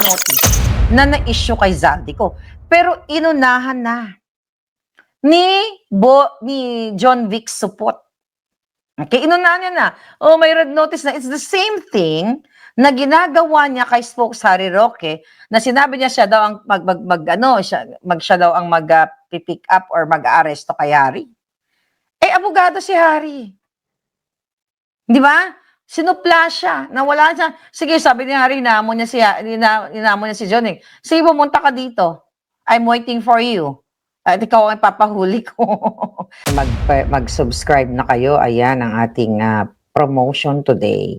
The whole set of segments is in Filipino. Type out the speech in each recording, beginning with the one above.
notice na na-issue kay Zaldico. Pero inunahan na ni John Vic Supot. Okay, inunahan niya na. Oh, may red notice na. It's the same thing na ginagawa niya kay Spokes Harry Roque na sinabi niya siya daw ang siya daw ang mag-pick up or mag-aaresto kay Harry. Eh, abogado si Harry. Di ba? Sinupla siya. Nawala siya. Sige, sabi ni Harry, inamon niya si John. Sige, pumunta ka dito. I'm waiting for you. At ikaw ang papahuli ko. Mag-subscribe na kayo. Ayan ang ating promotion today.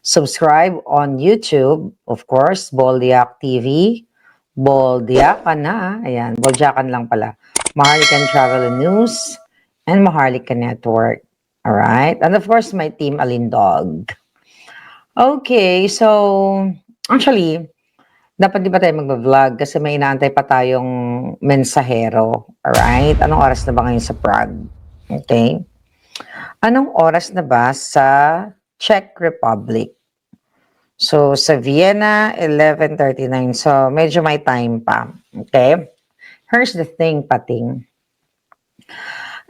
Subscribe on YouTube. Of course, Boldiac TV. Boldiacan na. Ayan, Boldiacan lang pala. Maharlika Travel and News and Maharlika Network. Alright? And of course, my team Alindog. Okay, so actually, dapat di ba tayo mag-vlog kasi may inaantay pa tayong mensahero. Alright? Anong oras na ba ngayon sa Prague? Okay? Anong oras na ba sa Czech Republic? So, sa Vienna, 11:39. So, medyo may time pa. Okay? Here's the thing, pating.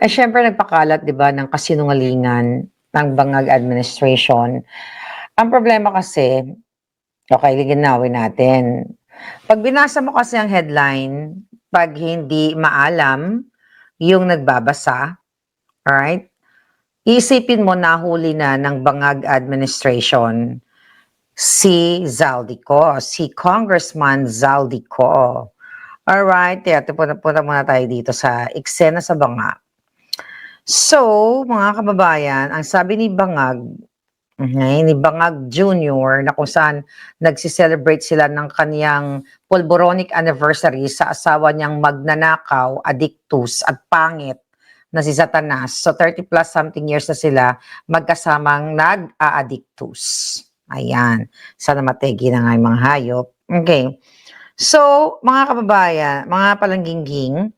Eh, syempre, nagpakalat, di ba, ng kasinungalingan ng Bangag administration. Ang problema kasi, okay, liginawin natin. Pag binasa mo kasi ang headline, pag hindi maalam yung nagbabasa, alright, isipin mo nahuli na ng Bangag administration si Zaldico, si Congressman Zaldico. Alright, punta muna tayo dito sa eksena sa Bangag. So, mga kababayan, ang sabi ni Bangag Jr. na kung saan nagsiselebrate sila ng kaniyang pulboronic anniversary sa asawa niyang magnanakaw, addictus at pangit na si Satanas. So 30 plus something years na sila magkasamang nag-a-addictus. Ayan. Sana mategi na nga yung mga hayop. Okay. So, mga kababayan, mga palangging-ging,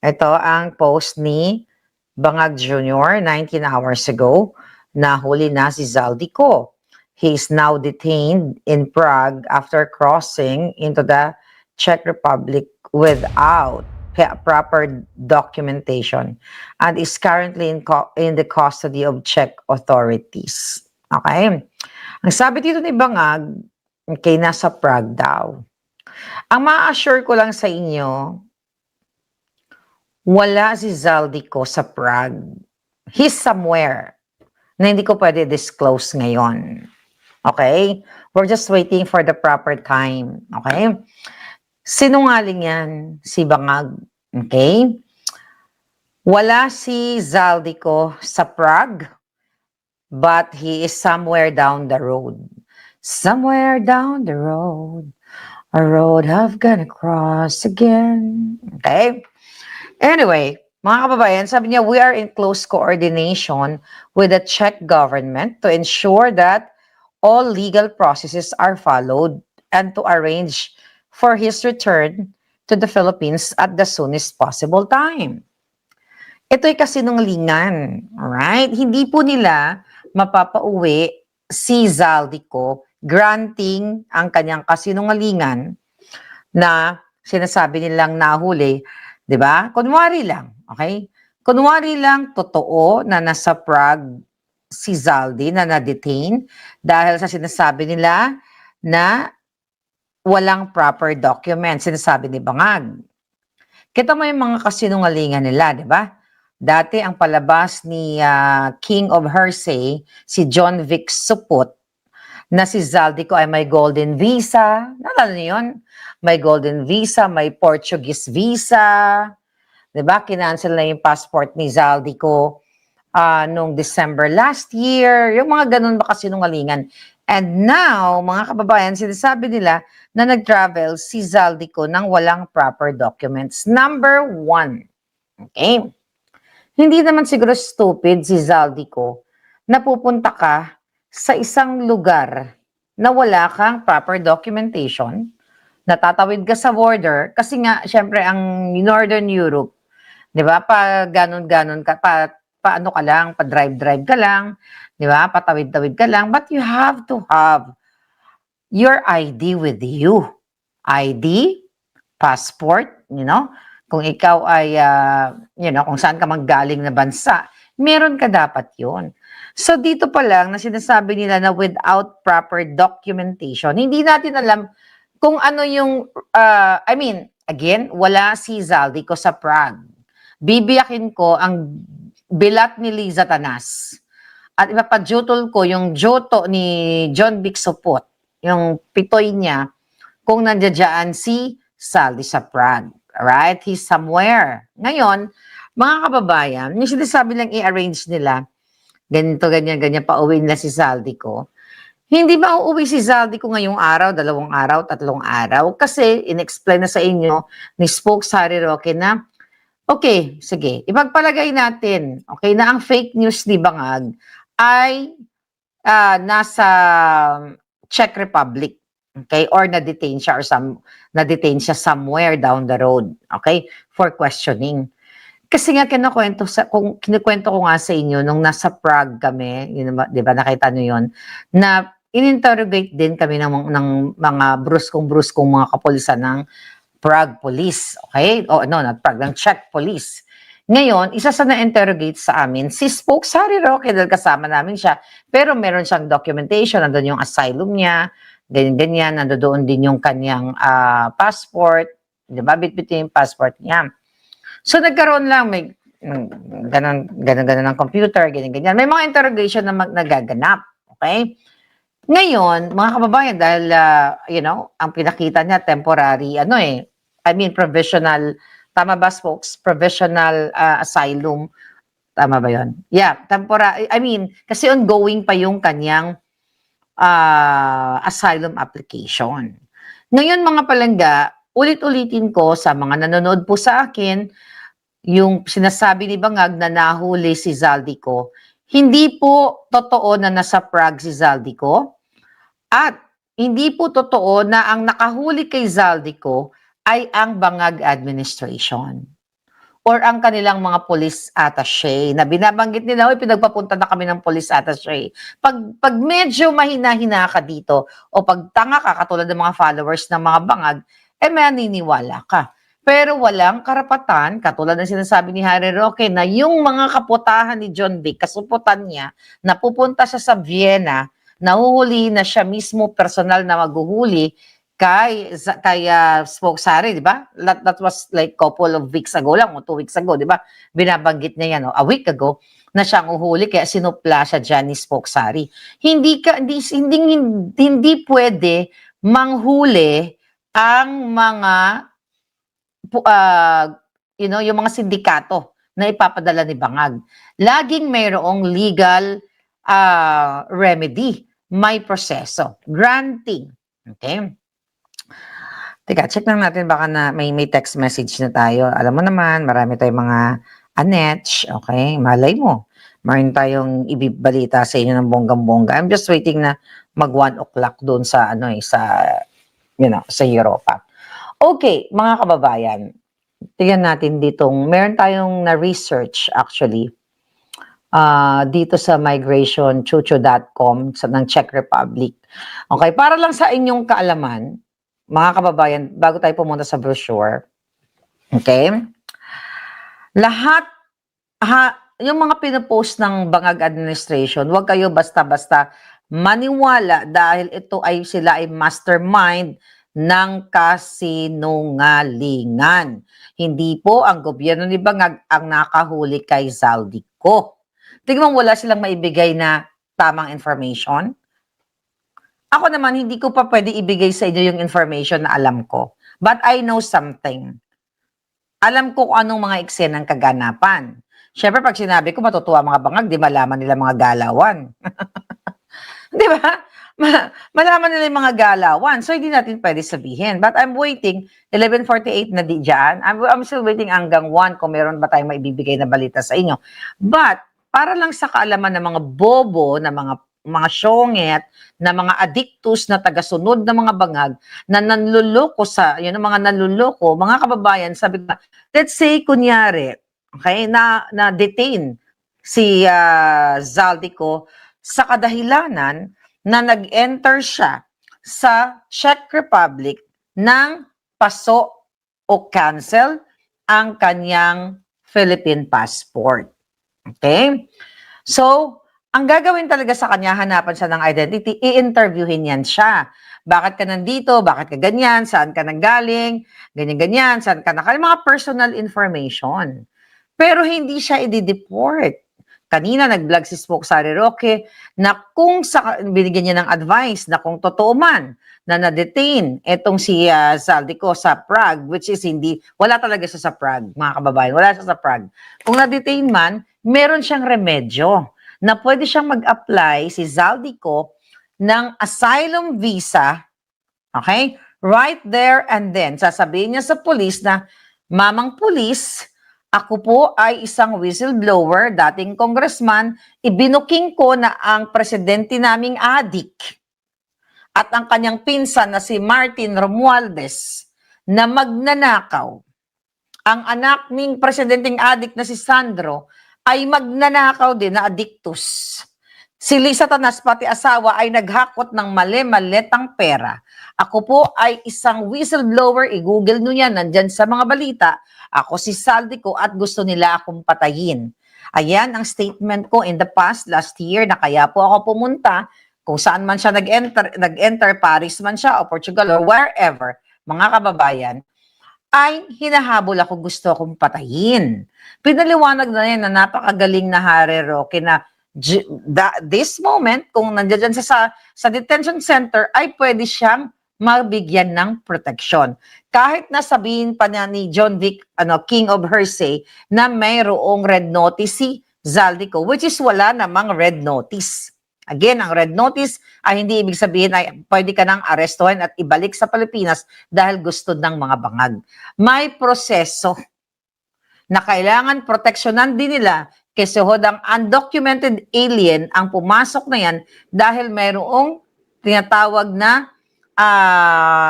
ito ang post ni Bangag Jr. 19 hours ago. Nahuli na si Zaldico. He is now detained in Prague after crossing into the Czech Republic without proper documentation and is currently in the custody of Czech authorities. Okay? Ang sabi dito ni Bangag, okay, nasa Prague daw. Ang ma-assure ko lang sa inyo, wala si Zaldico sa Prague. He's somewhere na hindi ko pwede disclose ngayon. Okay? We're just waiting for the proper time. Okay? Sinungaling yan, si Bangag. Okay? Wala si Zaldico sa Prague, but he is somewhere down the road. Somewhere down the road, a road I've gonna cross again. Okay? Anyway, mga kababayan, sabi niya, we are in close coordination with the Czech government to ensure that all legal processes are followed and to arrange for his return to the Philippines at the soonest possible time. Ito'y kasinungalingan, alright? Hindi po nila mapapauwi si Zaldico granting ang kanyang kasinungalingan na sinasabi nilang nahuli. Diba? Kunwari lang, okay? Kunwari lang, totoo na nasa Prague si Zaldi na na-detain dahil sa sinasabi nila na walang proper document, sinasabi ni Bangag. Kita mo yung mga kasinungalingan nila, di ba? Dati ang palabas ni King of Hersey, si John Vic Supot, na si Zaldico ay may golden visa. Nalala niyo yun? May golden visa, may Portuguese visa. Diba? Kinancel na yung passport ni Zaldico noong December last year. Yung mga ganun ba kasinungalingan. And now, mga kababayan, sinasabi nila na nag-travel si Zaldico nang walang proper documents. Number 1. Okay? Hindi naman siguro stupid si Zaldico na pupunta ka sa isang lugar na wala kang proper documentation, natatawid ka sa border, kasi nga, syempre, ang Northern Europe, di ba, pa ganon-ganon ka, paano ka lang, pa drive-drive ka lang, di ba, patawid-tawid ka lang, but you have to have your ID with you. ID, passport, kung ikaw ay, kung saan ka manggaling na bansa, meron ka dapat yon. So dito pa lang na sinasabi nila na without proper documentation, hindi natin alam kung ano yung, again, wala si Zaldico sa Prague. Bibiyakin ko ang bilat ni Liza Tanas. At ipapadyutol ko yung joto ni John Vic Sopot, yung pitoy niya, kung nandiyan si Saldi sa Prague. Alright? He's somewhere. Ngayon, mga kababayan, yung sinasabi lang i-arrange nila, ganito, ganyan, ganyan, pauwi nila si Saldi ko. Hindi ba uuwi si Saldi ko ngayong araw, 2 araw, 3 araw? Kasi, in-explain na sa inyo ni Spokes Harry Roque na, okay, sige, ipagpalagay natin, okay, na ang fake news ni Bangag ay nasa Czech Republic. Okay? Or na-detain siya na-detain siya somewhere down the road. Okay? For questioning. Kasi nga kinikwento ko nga sa inyo nung nasa Prague kami, di ba nakita niyo yon, na in-interrogate din kami ng mga bruskong mga kapulisan ng Prague Police. Okay? Not Prague, ng Czech Police. Ngayon, isa sa na-interrogate sa amin, si Spokes Harry Roque, dahil kasama namin siya, pero meron siyang documentation, nandun yung asylum niya, ganyan-ganyan, nandoon din yung kanyang passport, di ba? Bitbitin yung passport niya. So, nagkaroon lang, may ganon ng computer, ganyan-ganyan. May mga interrogation na nagaganap, okay? Ngayon, mga kababayan, dahil, ang pinakita niya, temporary, provisional, tama ba, folks? Provisional asylum, tama ba yun? Yeah, temporary, kasi ongoing pa yung kanyang asylum application. Ngayon mga palangga, ulit-ulitin ko sa mga nanonood po sa akin, yung sinasabi ni Bangag na nahuli si Zaldico, hindi po totoo na nasa Prague si Zaldico at hindi po totoo na ang nakahuli kay Zaldico ay ang Bangag administration or ang kanilang mga police attaché na binabanggit nila, pinagpapunta na kami ng police attaché. Pag medyo mahina-hina ka dito o pag tanga ka, katulad ng mga followers ng mga Bangag, maniniwala ka. Pero walang karapatan, katulad ng sinasabi ni Harry Roque, na yung mga kaputahan ni John Vic, kasuputan niya, na pupunta siya sa Vienna, nahuhuli na siya mismo personal na maghuhuli, kay Spokes Harry, di ba? That was like couple of weeks ago lang, o 2 weeks ago, di ba? Binabanggit niya yan, a week ago, na siyang uhuli, kaya sinupla siya dyan ni Spokes Harry. Hindi pwede manghuli ang mga, yung mga sindikato na ipapadala ni Bangag. Laging mayroong legal remedy, may proseso, granting. Okay? Teka, check lang natin baka na may text message na tayo. Alam mo naman, marami tayong mga anetch, okay? Malay mo. Mayroon tayong ibibalita sa inyo ng bonggang-bongga. I'm just waiting na mag 1 o'clock doon sa sa Europa. Okay, mga kababayan. Tingnan natin ditong, meron tayong na-research actually dito sa migrationchucho.com ng Czech Republic. Okay, para lang sa inyong kaalaman, mga kababayan, bago tayo pumunta sa brochure, okay? Lahat, yung mga pinopost ng Bangag administration, huwag kayo basta-basta maniwala dahil sila ay mastermind ng kasinungalingan. Hindi po ang gobyerno ni Bangag ang nakahuli kay Zaldico. Tingnan mo, wala silang maibigay na tamang information. Ako naman, hindi ko pa pwede ibigay sa inyo yung information na alam ko. But I know something. Alam ko kung anong mga eksenang kaganapan. Siyempre, pag sinabi ko, matutuwa mga Bangag, di malaman nila mga galawan. Di ba? Malaman nila yung mga galawan. So, hindi natin pwede sabihin. But I'm waiting, 11:48 na di dyan. I'm still waiting hanggang 1 kung meron ba tayong maibibigay na balita sa inyo. But, para lang sa kaalaman ng mga bobo, na mga syonget, na mga addictus na tagasunod ng mga Bangag, na nanluloko mga kababayan, sabi ko, let's say, kunyari, okay, na detain si Zaldico sa kadahilanan na nag-enter siya sa Czech Republic ng paso o cancel ang kanyang Philippine passport. Okay? So, ang gagawin talaga sa kanya, hanapan siya ng identity, i-interviewin yan siya. Bakit ka nandito? Bakit ka ganyan? Saan ka nanggaling? Ganyan-ganyan. Saan ka nakal? Mga personal information. Pero hindi siya i-deport. Kanina nag-vlog si Spoke Sari Roque na kung binigyan niya ng advice na kung totoo man na na-detain etong si Zaldico sa Prague, which is wala talaga siya sa Prague, mga kababayan, wala siya sa Prague. Kung na-detain man, meron siyang remedyo na pwede siyang mag-apply si Zaldico ng asylum visa, okay? Right there and then, sasabihin niya sa police na, Mamang Pulis, ako po ay isang whistleblower, dating congressman, ibinuking ko na ang presidente naming adik at ang kanyang pinsan na si Martin Romualdez na magnanakaw. Ang anak ning presidenteng adik na si Sandro ay magnanakaw din na addictus. Si Lisa Tanas pati asawa ay naghakot ng mali-maletang pera. Ako po ay isang whistleblower, i-google nyo yan, nandyan sa mga balita. Ako si Zaldico at gusto nila akong patayin. Ayan ang statement ko in the past, last year, na kaya po ako pumunta, kung saan man siya nag-enter, Paris man siya, o Portugal, or wherever, mga kababayan, ay hinahabol ako, gusto akong patayin. Pinaliwanag na yan na napakagaling na Harry Roque na this moment, kung nandiyan sa detention center, ay pwede siyang mabigyan ng protection. Kahit na sabihin pa na ni John Vic, King of Hersey, na mayroong red notice si Zaldico, which is wala namang red notice. Again, ang red notice ay hindi ibig sabihin ay pwede ka nang arestuhin at ibalik sa Pilipinas dahil gusto ng mga bangag. May proseso na kailangan proteksyonan din nila kasi hodang undocumented alien ang pumasok na yan dahil mayroong tinatawag na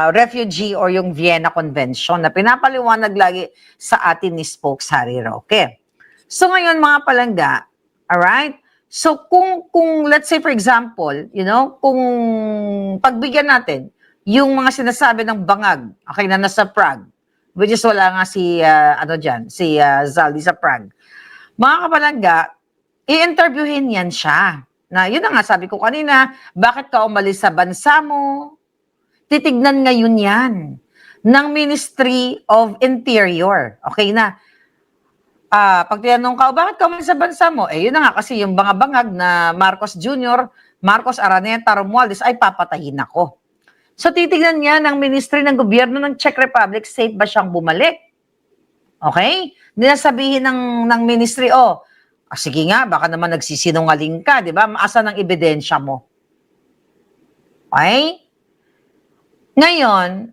refugee or yung Vienna Convention na pinapaliwanag lagi sa atin ni Spoke Sari Roque. So ngayon mga palangga, alright? So kung let's say for example, kung pagbigyan natin yung mga sinasabi ng bangag, okay, na nasa Prague, which is wala nga si Zaldi sa Prague. Mga kapalangga, i-interviewin yan siya. Na yun na nga sabi ko kanina, bakit ka umalis sa bansa mo? Titignan ngayon yan ng Ministry of Interior. Okay na. Pag tinanong ka, bakit ka umalis sa bansa mo? Yun na nga kasi yung bangag na Marcos Jr., Marcos Araneta, Romualdez, ay papatayin ako. So titignan niya ng Ministry ng Gobyerno ng Czech Republic, safe ba siyang bumalik? Okay? Hindi na sabihin ng Ministry, sige nga, baka naman nagsisinungaling ka, di ba? Asan ang ebidensya mo? Okay? Ngayon,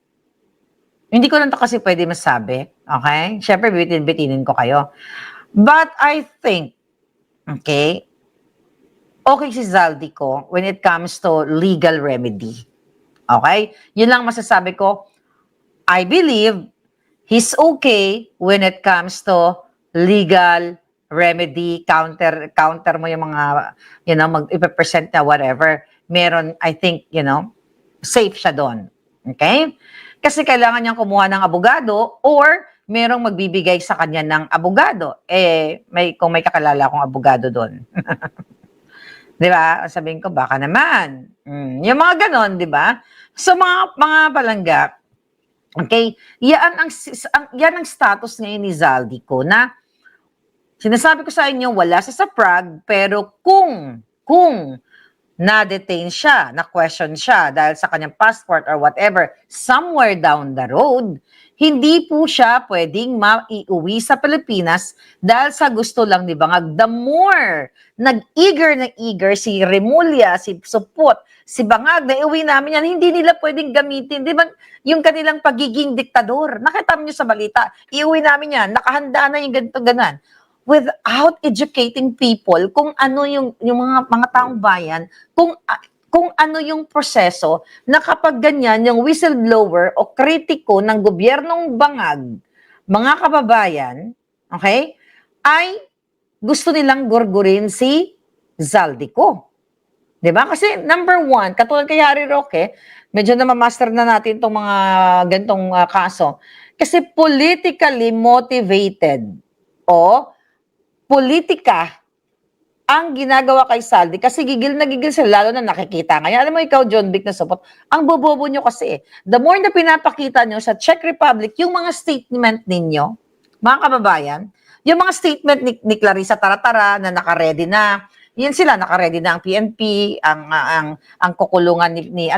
hindi ko lang to kasi pwede masabi. Okay? Siyempre, bitin-bitinin ko kayo. But I think, okay si Zaldico when it comes to legal remedy. Okay? Yun lang masasabi ko. I believe he's okay when it comes to legal remedy, counter mo yung mga, mag-ipapresent na whatever. Meron, I think, safe siya doon. Okay? Kasi kailangan niyang kumuha ng abogado or merong magbibigay sa kanya ng abogado. Kung may kakilala akong abogado doon. Di ba? Sabihin ko, baka naman. Yung mga ganon, di ba? So, mga palangga, okay, yan ang status ngayon ni Zaldico na sinasabi ko sa inyo, wala sa Prague, pero kung na-detain siya, na-question siya dahil sa kanyang passport or whatever, somewhere down the road, hindi po siya pwedeng maiuwi sa Pilipinas dahil sa gusto lang ni Bangag. The more nag-eager si Remulla, si Supot, si Bangag, na iuwi namin yan, hindi nila pwedeng gamitin. Di ba yung kanilang pagiging diktador? Nakita mo nyo sa balita, iuwi namin yan, nakahanda na yung ganito, ganan. Without educating people kung ano yung mga taong bayan, kung ano yung proseso na kapag ganyan yung whistleblower o kritiko ng gobyernong Bangag, mga kababayan, okay, ay gusto nilang gurgurin si Zaldico. 'Di ba? Kasi number one, katulad kay Harry Roque, medyo na-master na natin itong mga ganitong kaso. Kasi politically motivated o politika ang ginagawa kay Saldi kasi gigil na gigil sila, lalo na nakikita. Ngayon, alam mo ikaw, John Vic na support, ang bobobo nyo kasi. The more na pinapakita nyo sa Czech Republic, yung mga statement ninyo, mga kababayan, yung mga statement ni Clarissa Taratara na nakaredy na, yan sila, nakaredy na ang PNP, ang kukulungan ni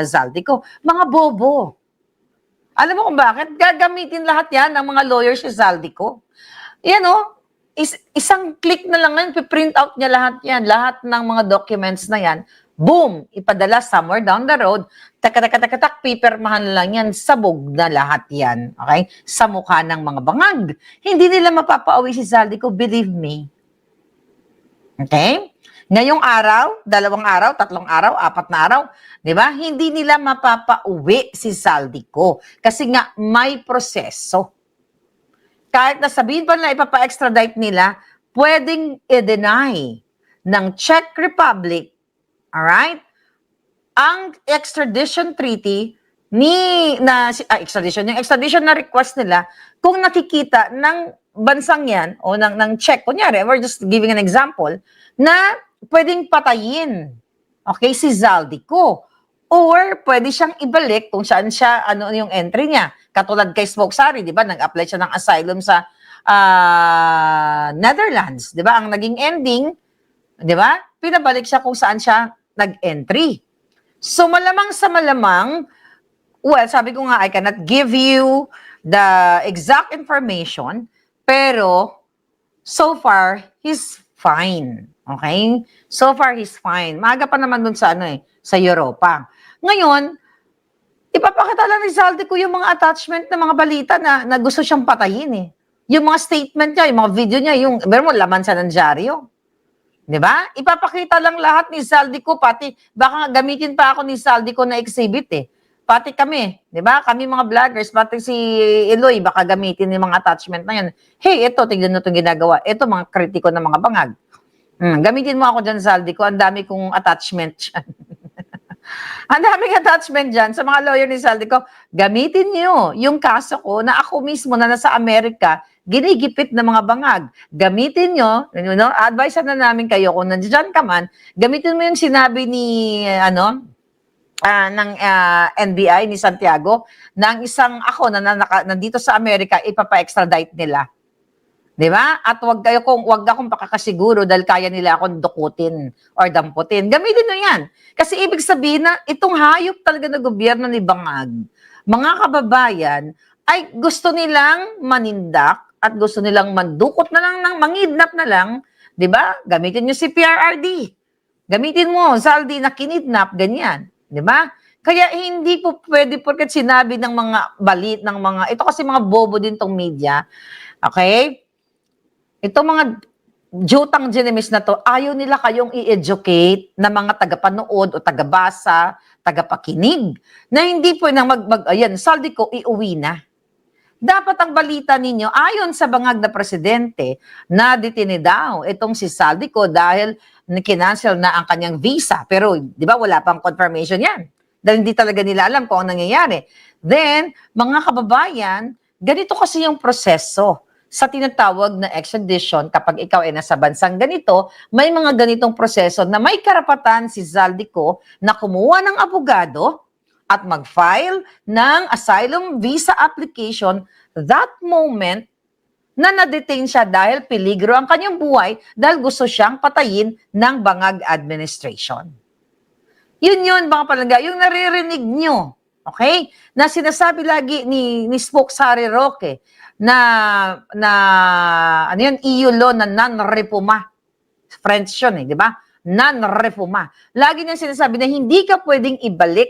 Zaldico. Mga bobo. Alam mo kung bakit? Gagamitin lahat yan ng mga lawyers si Zaldico. Yan isang click na lang yan, print out niya lahat yan, lahat ng mga documents na yan, boom, ipadala somewhere down the road, tak, pipirmahan lang yan, sabog na lahat yan, okay? Sa mukha ng mga bangag. Hindi nila mapapauwi si Zaldico, believe me. Okay? Ngayong araw, 2 araw, 3 araw, 4 na araw, di ba? Hindi nila mapapauwi si Zaldico kasi nga may proseso. Kahit na sabihin pa nila ipapa-extradite nila, pwedeng i-deny ng Czech Republic, alright, ang extradition treaty yung extradition na request nila kung nakikita ng bansang yan o ng Czech, kunyari, we're just giving an example, na pwedeng patayin, okay, si Zaldico. Or pwede siyang ibalik kung saan siya, ano yung entry niya. Katulad kay Smoke Sari, di ba? Nag-apply siya ng asylum sa Netherlands. Di ba? Ang naging ending, di ba? Pinabalik siya kung saan siya nag-entry. So malamang sa malamang, well, sabi ko nga, I cannot give you the exact information, pero so far, he's fine. Okay? So far, he's fine. Maaga pa naman dun sa sa Europa. Ngayon, ipapakita lang ni Zaldico yung mga attachment ng mga balita na gusto siyang patayin eh. Yung mga statement niya, yung mga video niya, yung, meron mo, laman sa ng dyaryo. Di ba? Ipapakita lang lahat ni Zaldico, pati, baka gamitin pa ako ni Zaldico na exhibit eh. Pati kami, di ba? Kami mga vloggers, pati si Eloy, baka gamitin yung mga attachment na yan. Hey, ito, tignan mo itong ginagawa. Ito, mga kritiko ng mga bangag. Gamitin mo ako dyan, Zaldico. Ang dami kong attachment dyan. Ang daming attachment dyan sa mga lawyer ni Zaldico. Gamitin niyo yung kaso ko na ako mismo na nasa Amerika, ginigipit ng mga bangag. Gamitin nyo, advise na namin kayo kung nandiyan ka man, gamitin mo yung sinabi ni, ng NBI ni Santiago, na isang ako na nandito sa Amerika, ipapa-extradite nila. Di ba? At wag akong pakakasiguro dahil kaya nila akong dukutin or damputin. Gamitin nyo yan. Kasi ibig sabihin na itong hayop talaga ng gobyerno ni Bangag, mga kababayan, ay gusto nilang manindak at gusto nilang mandukot na lang, mangidnap na lang. Di ba? Gamitin nyo si PRRD. Gamitin mo, Zaldi na kinidnap, ganyan. Di ba? Kaya hindi po pwede porket sinabi ng mga balit, ng mga, ito kasi mga bobo din tong media. Okay? Itong mga jutang ginemis na to, ayaw nila kayong i-educate na mga tagapanood o tagabasa, tagapakinig, na hindi po nang ayan, Zaldico, iuwi na. Dapat ang balita ninyo, ayon sa bangag na presidente, na detine daw itong si Zaldico dahil kinancel na ang kanyang visa. Pero, di ba, wala pang confirmation yan. Dahil hindi talaga nila alam kung ano nangyayari. Then, mga kababayan, ganito kasi yung proseso sa tinatawag na extradition. Kapag ikaw ay nasa bansang ganito, may mga ganitong proseso na may karapatan si Zaldico na kumuha ng abogado at mag-file ng asylum visa application that moment na na-detain siya dahil peligro ang kanyang buhay dahil gusto siyang patayin ng Bangag administration. Yun, mga palangga, yung naririnig nyo, okay? Na sinasabi lagi ni Spoke Harry Roque, na ano yun, EU law na non-refuma. French yun di ba? Non-refuma. Lagi niya sinasabi na hindi ka pwedeng ibalik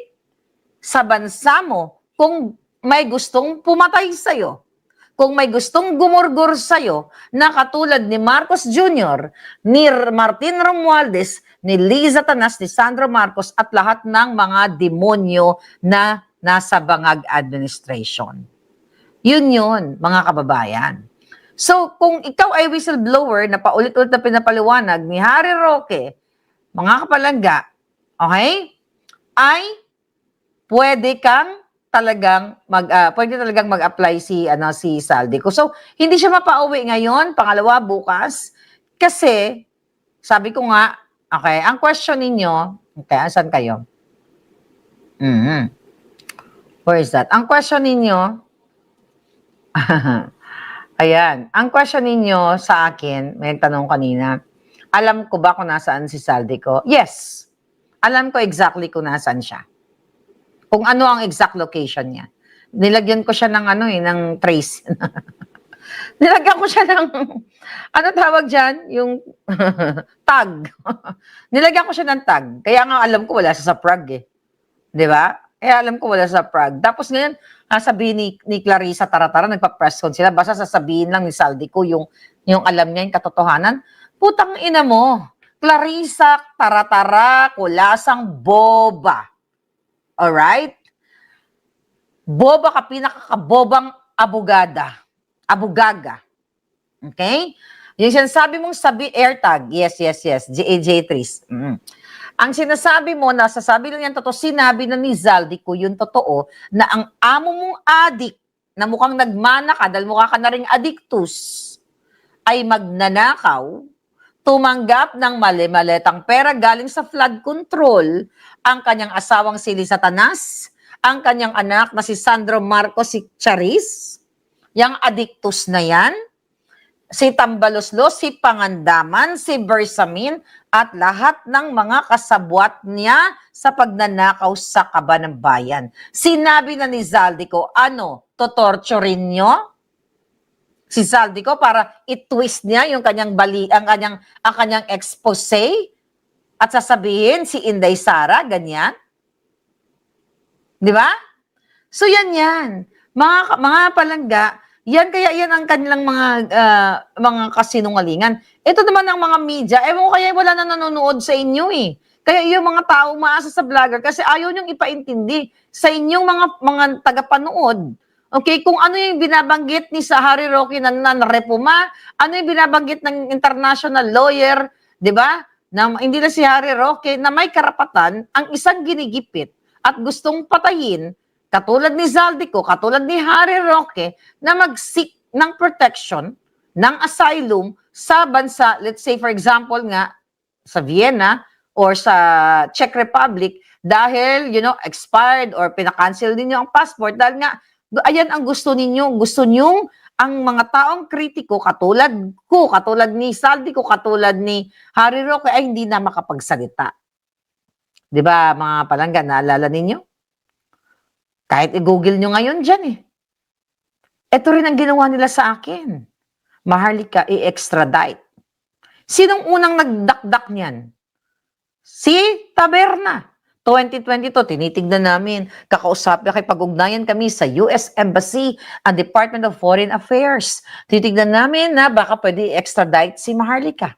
sa bansa mo kung may gustong pumatay sa'yo. Kung may gustong gumurgur sa'yo na katulad ni Marcos Jr., ni Martin Romualdez, ni Liza Tanas, ni Sandro Marcos at lahat ng mga demonyo na nasa Bangag administration. Yun, mga kababayan. So, kung ikaw ay whistleblower na paulit-ulit na pinapaliwanag ni Harry Roque mga kapalangga, okay, ay pwede talagang mag-apply si Saldico. So, hindi siya mapauwi ngayon, pangalawa bukas, kasi, sabi ko nga, okay, ang question ninyo, okay, asan kayo? Where is that? Ang question ninyo, ayan, ang question ninyo sa akin, may tanong kanina, alam ko ba kung nasaan si Saldico? Yes. Alam ko exactly kung nasaan siya. Kung ano ang exact location niya. Nilagyan ko siya ng ng trace. Nilagyan ko siya ng, ano tawag dyan? Yung tag. Nilagyan ko siya ng tag. Kaya nga alam ko wala siya sa Prague eh. Di ba? Kaya alam ko wala sa Prague. Tapos ngayon, sabihin ni Clarissa Taratara, nagpa-press con sila, basta sasabihin lang ni Saldico yung alam niya, yung katotohanan. Putang ina mo. Clarissa Taratara, kulasang boba. Alright? Boba ka, pinakakabobang abugaga. Okay? Yung sinasabi mong AirTag, yes, J3. Ang sinasabi mo, nasasabi lang yan totoo, sinabi na ni Zaldico yung totoo, na ang amo mong adik, na mukhang nagmana ka, dahil mukha ka na ring addictus, ay magnanakaw, tumanggap ng mali-maletang pera galing sa flood control, ang kanyang asawang si Lisa Tanas, ang kanyang anak na si Sandro Marcos si Charis, yung addictus na yan, si Tambaloslos, si Pangandaman, si Bersamin, at lahat ng mga kasabwat niya sa pagnanakaw sa kaba ng bayan. Sinabi na ni Zaldico, totorturin nyo? Si Zaldico para i-twist niya yung kanyang ang kanyang expose at sasabihin si Inday Sara, ganyan? Di ba? So yan. Mga palangga, yan ang kanilang mga kasinungalingan. Ito naman ang mga media, ewan ko kaya wala na nanonood sa inyo eh. Kaya yung mga tao umaasa sa vlogger kasi ayaw niyong ipaintindi sa inyong mga tagapanood. Okay, kung ano yung binabanggit ni sa Harry Roque na repuma, ano yung binabanggit ng international lawyer, di ba? Na hindi na si Harry Roque na may karapatan ang isang ginigipit at gustong patayin, katulad ni Zaldico, katulad ni Harry Roque, na mag-seek ng protection, ng asylum sa bansa, let's say for example nga, sa Vienna or sa Czech Republic, dahil, expired or pinakancel ninyo ang passport, dahil nga, ayan ang gusto ninyo. Gusto nyo ang mga taong kritiko, katulad ko, katulad ni Zaldico, katulad ni Harry Roque, ay hindi na makapagsalita. Di ba, mga palangga, naalala ninyo? Kahit i-google nyo ngayon dyan eh. Ito rin ang ginawa nila sa akin. Maharlika, i-extradite. Sinong unang nagdakdak niyan? Si Taberna. 2022, tinitignan namin, kakausapin, pag-ugnayan kami sa US Embassy and Department of Foreign Affairs. Tinitignan namin na baka pwede i-extradite si Maharlika.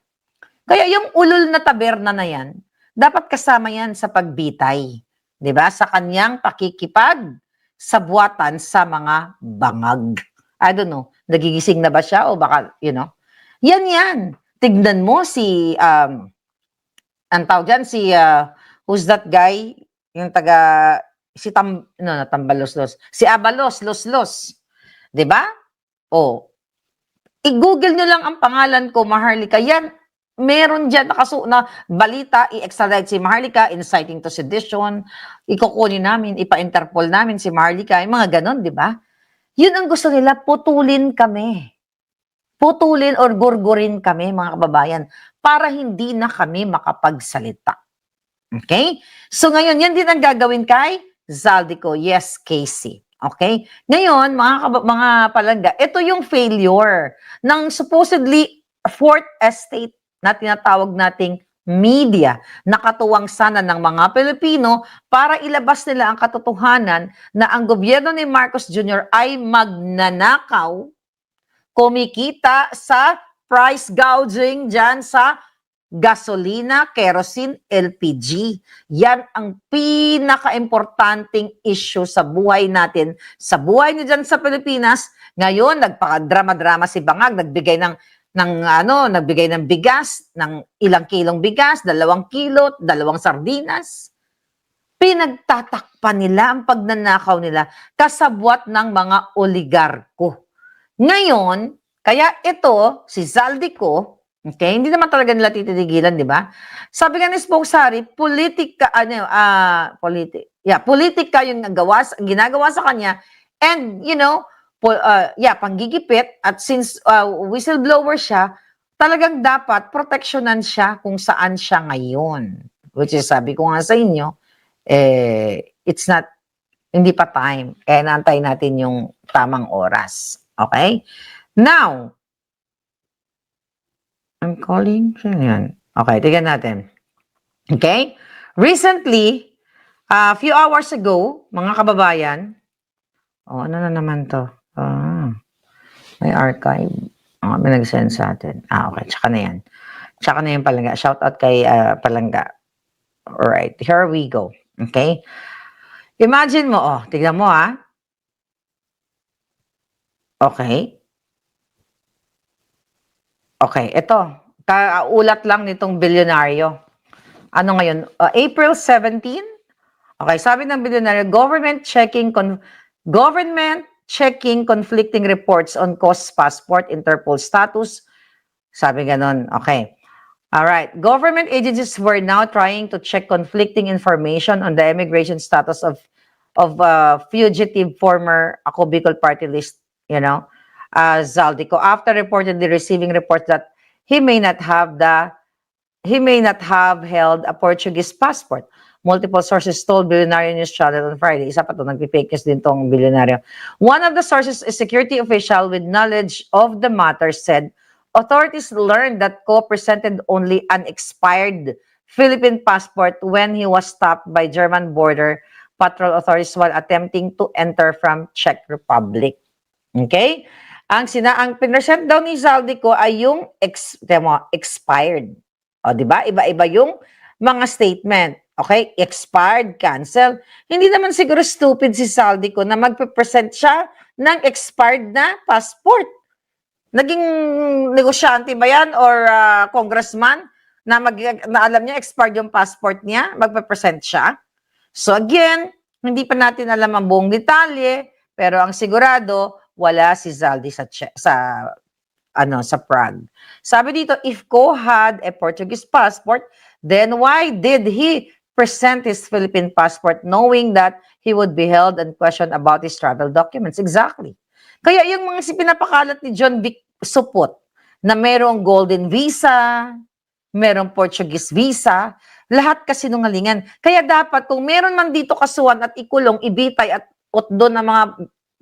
Kaya yung ulol na Taberna na yan, dapat kasama yan sa pagbitay. Diba? Sa kanyang pakikipag sa buwatan sa mga bangag. I don't know, nagigising na ba siya o baka, Yan. Tignan mo si, ang tawag dyan, who's that guy? Yung Tambaloslos. Si Abalos, Los. Diba? I-google nyo lang ang pangalan ko, Maharlika. Yan, meron dyan na balita, i-extradite si Maharlika, inciting to sedition, ikukunin namin, ipa-interpol namin si Maharlika, yung mga ganon, di ba? Yun ang gusto nila, putulin kami. Putulin or gurgurin kami, mga kababayan, para hindi na kami makapagsalita. Okay? So ngayon, yan din ang gagawin kay Zaldico. Yes, Casey. Okay? Ngayon, mga palangga, ito yung failure ng supposedly fourth estate na tinatawag nating media na katuwang sana ng mga Pilipino para ilabas nila ang katotohanan na ang gobyerno ni Marcos Jr. ay magnanakaw, kumikita sa price gouging dyan sa gasolina, kerosene, LPG. Yan ang pinaka-importanting issue sa buhay natin. Sa buhay niyo dyan sa Pilipinas, ngayon, nagpaka-drama-drama si Bangag, nagbigay ng nagbigay ng bigas, ng ilang kilong bigas, 2 kilo, 2 sardinas. Pinagtatakpan nila ang pagnanakaw nila kasabwat ng mga oligarko. Ngayon, kaya ito, si Zaldico, okay, hindi naman talaga nila tititigilan, di ba? Sabi nga ni Spokesari, politika yung ginagawa sa kanya, and, panggigipit, at since whistleblower siya, talagang dapat proteksyonan siya kung saan siya ngayon. Which is, sabi ko nga sa inyo, it's not, hindi pa time. Naantay natin yung tamang oras. Okay? Now, I'm calling. Sino yan? Okay, tignan natin. Okay? Recently, a few hours ago, mga kababayan, ano na naman to? May archive. May nag-send sa atin. Okay, tsaka na yan. Tsaka na yung Palangga. Shout out kay Palangga. Alright, here we go. Okay? Imagine mo, tignan mo Okay. Okay, ito. Ulat lang nitong bilyonaryo. Ano ngayon? April 17? Okay, sabi ng bilyonaryo, government checking conflicting reports on cost passport, Interpol status. Sabi ganon. Okay. Alright. Government agencies were now trying to check conflicting information on the immigration status of fugitive former Ako Bicol party list, Zaldico, after reportedly receiving reports that he may not have held a Portuguese passport. Multiple sources told Billionaire News Channel on Friday. Isa pa to, nagpi-fake news din tong bilyonaryo. One of the sources, a security official with knowledge of the matter, said authorities learned that Ko presented only an expired Philippine passport when he was stopped by German border patrol authorities while attempting to enter from Czech Republic. Okay? Ang pinresent daw ni Zaldico ay yung expired. O, di ba? Iba-iba yung mga statement. Okay? Expired, cancel. Hindi naman siguro stupid si Zaldico na magpe-present siya ng expired na passport. Naging negosyante ba yan or congressman na alam niya expired yung passport niya, magpe-present siya? So again, hindi pa natin alam ang buong detalye, pero ang sigurado, wala si Zaldi sa Prague. Sabi dito, if Ko had a Portuguese passport, then why did he present his Philippine passport knowing that he would be held and questioned about his travel documents? Exactly. Kaya yung mga pinapakalat ni John Vic Supot na merong golden visa, merong Portuguese visa, lahat kasi nungalingan. Kaya dapat kung meron man dito kasuhan at ikulong, ibitay at utdo ng mga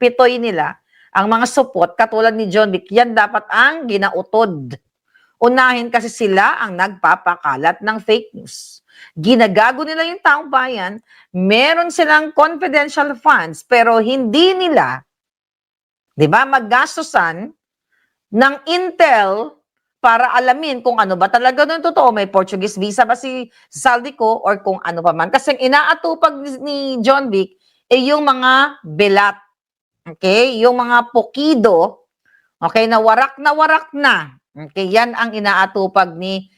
pitoy nila, ang mga supot, katulad ni John Vic, yan dapat ang ginautod. Unahin kasi sila ang nagpapakalat ng fake news. Ginagago nila yung taong bayan, meron silang confidential funds, pero hindi nila, di ba, maggastusan ng intel para alamin kung ano ba talaga ng totoo. May Portuguese visa ba si Zaldico or kung ano pa man. Kasi inaatupag ni John Vic yung mga belat. Okay? Yung mga pokido, okay, na warak na. Okay? Yan ang inaatupag ni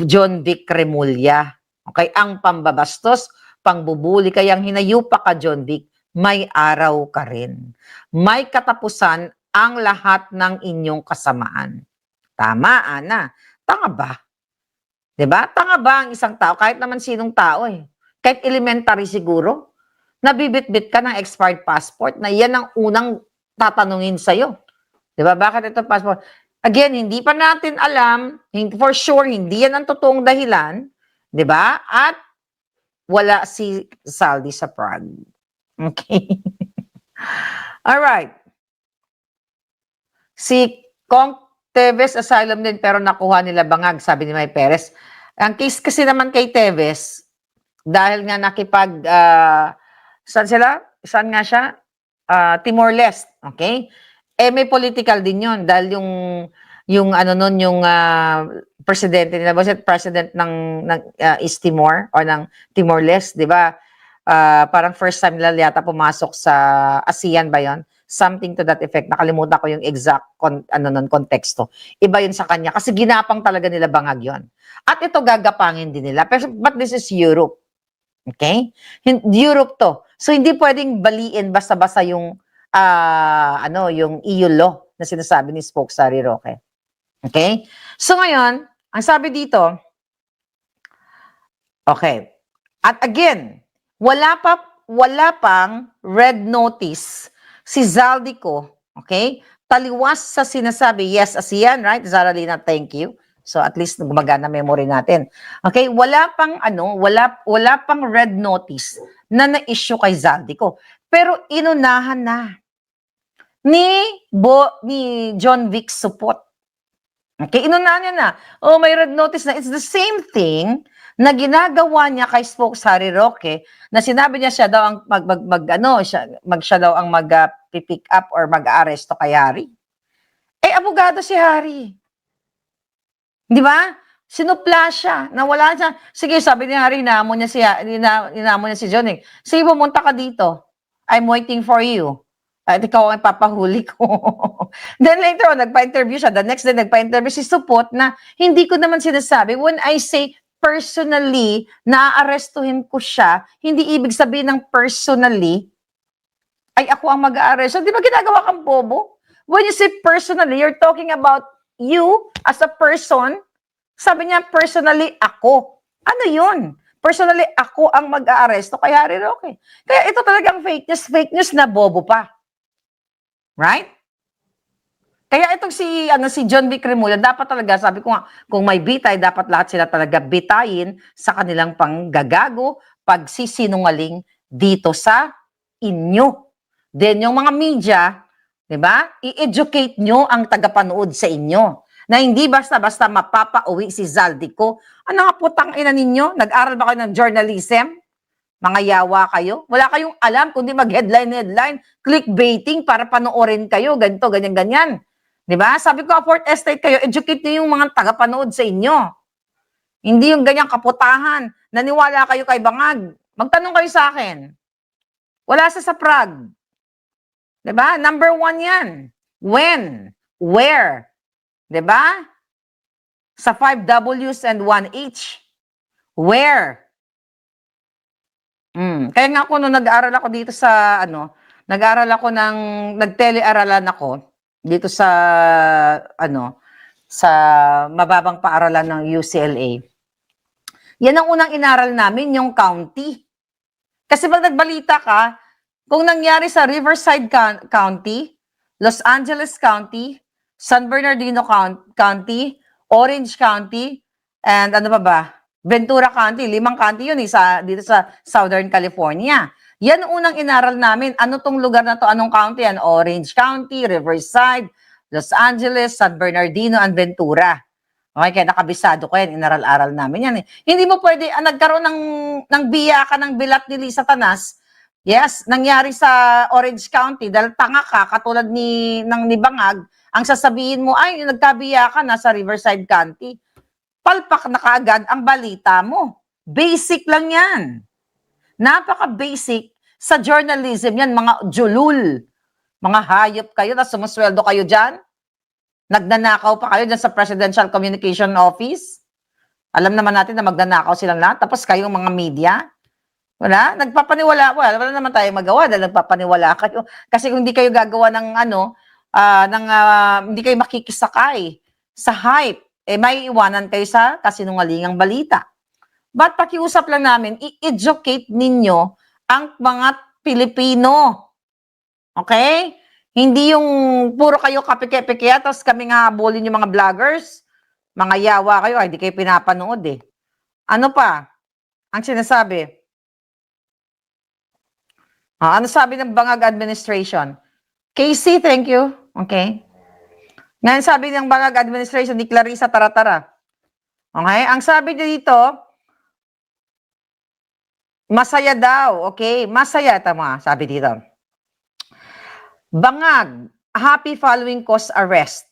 John Vic Remulla. Okay? Ang pambabastos, pangbubuli, kayang hinayupa ka, John Vic, may araw ka rin. May katapusan ang lahat ng inyong kasamaan. Tama, Ana. Tanga ba? Diba? Tanga ba ang isang tao? Kahit naman sinong tao Kahit elementary siguro. Nabibitbit ka ng expired passport na yan ang unang tatanungin sa'yo. Diba? Bakit ito passport? Again, hindi pa natin alam, for sure, hindi yan ang totoong dahilan. Diba? At wala si Zaldi sa Prague. Okay? Alright. Si Kong Teves asylum din pero nakuha nila bangag, sabi ni May Perez. Ang case kasi naman kay Teves, dahil nga saan nga siya? Timor-Leste, okay? May political din yun dahil yung presidente nila, was it president ng East Timor or ng Timor-Leste, di ba? Parang first time nila yata pumasok sa ASEAN ba yon? Something to that effect. Nakalimutan ko yung exact konteksto. Iba yun sa kanya. Kasi ginapang talaga nila bangag yun. At ito gagapangin din nila. Pero, but this is Europe. Okay? Europe to. So, hindi pwedeng baliin basta-basta yung, yung EU law na sinasabi ni Spokesary Roque. Okay? So, ngayon, ang sabi dito, okay. At again, wala pang red notice si Zaldico, okay? Taliwas sa sinasabi, yes, ASEAN, right? Zaralina, thank you. So at least gumagana memory natin. Okay, wala pang red notice na na-issue kay Zaldico. Pero inunahan na ni John Vic Supot. Okay, inunahan niya na. Oh, may red notice na. It's the same thing na ginagawa niya kay Spokesary Roque na sinabi niya siya daw ang siya daw ang mag-pick up or mag-aresto kay Harry. Eh, abogado si Harry. Di ba? Sinupla siya. Nawala siya. Sige, sabi ni Harry, inaamon niya si John. Sige, pumunta ka dito. I'm waiting for you. At ikaw ang papahuli ko. Then later on, nagpa-interview siya. The next day, nagpa-interview si Supot na hindi ko naman sinasabi. When I say personally, naaarestuhin ko siya, hindi ibig sabihin ng personally, ay ako ang mag-aaresto. Di ba ginagawa kang bobo? When you say personally, you're talking about you as a person. Sabi niya, personally, ako. Ano yun? Personally, ako ang mag-aaresto kay Harry Roque. Kaya ito talagang fake news na bobo pa. Right? Kaya itong si John Vic Remulla, dapat talaga, sabi ko nga, kung may bitay, dapat lahat sila talaga bitayin sa kanilang panggagago, pagsisinungaling dito sa inyo. Then yung mga media, di ba, i-educate nyo ang tagapanood sa inyo. Na hindi basta-basta mapapauwi si Zaldico. Ano nga putang ina ninyo? Nag-aral ba kayo ng journalism? Mga yawa kayo? Wala kayong alam kundi mag-headline, clickbaiting para panoorin kayo, ganito, ganyan-ganyan. Di ba? Sabi ko, Fourth Estate kayo, educate niyo yung mga tagapanood sa inyo. Hindi yung ganyang kaputahan. Naniwala kayo kay Bangag. Magtanong kayo sa akin. Wala sa Prague. Di ba? Number 1 yan. When? Where? Di ba? Sa 5 Ws and 1 H. Where? Kaya nga ako nung nag-aaral ako dito sa nagtelearalan ako dito sa sa mababang paaralan ng UCLA. Yan ang unang inaral namin, yung county. Kasi pag nagbalita ka, kung nangyari sa Riverside County, Los Angeles County, San Bernardino County, Orange County, and ano pa ba? Ventura County, 5 county yun dito sa Southern California. Yan unang inaral namin. Ano tong lugar na to? Anong county yan? Orange County, Riverside, Los Angeles, San Bernardino, and Ventura. Okay, kaya nakabisado ko yan. Inaral-aral namin yan. Hindi mo pwede, nagkaroon ng biyakan ng bilat ni Lisa Tanas. Yes, nangyari sa Orange County dahil tanga ka, katulad ni Bangag, ang sasabihin mo, ay, nagkabiyakan na sa Riverside County. Palpak na kaagad ang balita mo. Basic lang yan. Napaka-basic sa journalism yan, mga julul. Mga hayop kayo, tapos sumusweldo kayo dyan. Nagnanakaw pa kayo dyan sa Presidential Communication Office. Alam naman natin na magnanakaw silang lahat. Tapos kayong mga media. Wala? Nagpapaniwala. Wala naman tayo magawa dahil nagpapaniwala kayo. Kasi kung hindi kayo gagawa ng hindi kayo makikisakay sa hype, may iwanan kayo sa kasinungalingang balita. But pakiusap lang namin, i-educate ninyo ang mga Pilipino. Okay? Hindi yung puro kayo kapike-pike, tapos kami nga habulin yung mga vloggers. Mga yawa kayo, hindi kayo pinapanood eh. Ano pa? Ang sinasabi? Ano sabi ng Bangag Administration? Casey, thank you. Okay. Ngayon sabi ng Bangag Administration ni Clarissa Taratara. Okay? Ang sabi dito, masaya daw. Okay? Masaya. Tama, sabi dito. Bangag, happy following cause arrest.